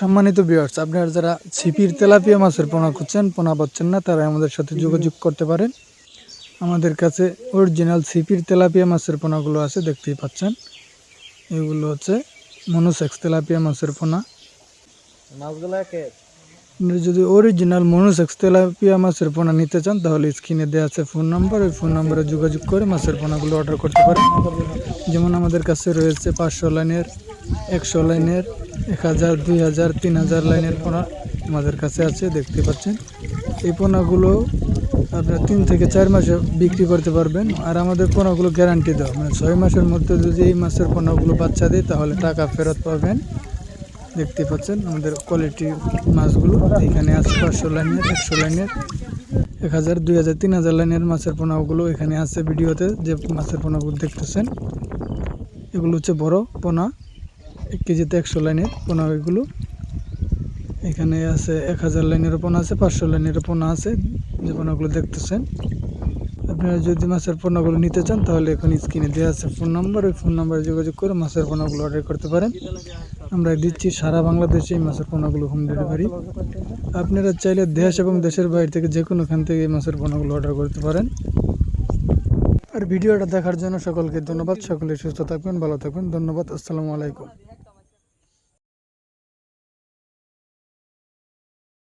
সম্মানিত ভিউয়ার্স, আপনারা যারা ছিপির তেলাপিয়া মাছের পোনা খুঁজছেন, পোনা পাচ্ছেন না, তারা আমাদের সাথে যোগাযোগ করতে পারেন। আমাদের কাছে অরিজিনাল ছিপির তেলাপিয়া মাছের পোনাগুলো আছে, দেখতেই পাচ্ছেন। এগুলো হচ্ছে মনোসেক্স তেলাপিয়া মাছের পোনা। আপনারা যদি অরিজিনাল মনোসেক্স তেলাপিয়া মাছের পোনা নিতে চান, তাহলে স্ক্রিনে দেওয়া আছে ফোন নাম্বার, ওই ফোন নাম্বারে যোগাযোগ করে মাছের পোনাগুলো অর্ডার করতে পারেন। যেমন আমাদের কাছে রয়েছে 500 লাইনের, 100 লাইনের, 1000, 2000, 3000 লাইনের পোনা আমাদের কাছে আছে, দেখতে পাচ্ছেন। এই পোনাগুলো আপনার 3 থেকে 4 মাসে বিক্রি করতে পারবেন। আর আমাদের পোনাগুলো গ্যারান্টি দেওয়া, মানে 6 মাসের মধ্যে যদি এই মাছের পোনাগুলো বাচ্চা দেয়, তাহলে টাকা ফেরত পাবেন। দেখতে পাচ্ছেন আমাদের কোয়ালিটি মাছগুলো এখানে আছে। 500 লাইনের, 100 লাইনের, 1000, 2000, 3000 লাইনের মাছের পোনাগুলো এখানে আছে। ভিডিওতে যে মাছের পোনাগুলো দেখতেছেন, এগুলো হচ্ছে বড় পোনা, 1 কেজিতে 100 লাইনের পোনা। এগুলো এখানে আছে 1000 লাইনের পোনা আছে, 500 লাইনের পোনা আছে, যে পোনাগুলো দেখতেছেন। আপনারা যদি মাছের পোনাগুলো নিতে চান, তাহলে এখন স্ক্রিনে দেওয়া আছে ফোন নাম্বার, ওই ফোন নাম্বারে যোগাযোগ করে মাছের পোনাগুলো অর্ডার করতে পারেন। আমরা দিচ্ছি সারা বাংলাদেশে এই মাছের পোনাগুলো হোম ডেলিভারি। আপনারা চাইলে দেশ এবং দেশের বাইরে থেকে যে কোনোখান থেকে এই মাছের পোনাগুলো অর্ডার করতে পারেন। আর ভিডিওটা দেখার জন্য সকলকে ধন্যবাদ। সকলে সুস্থ থাকবেন, ভালো থাকবেন। ধন্যবাদ। আসসালামু আলাইকুম।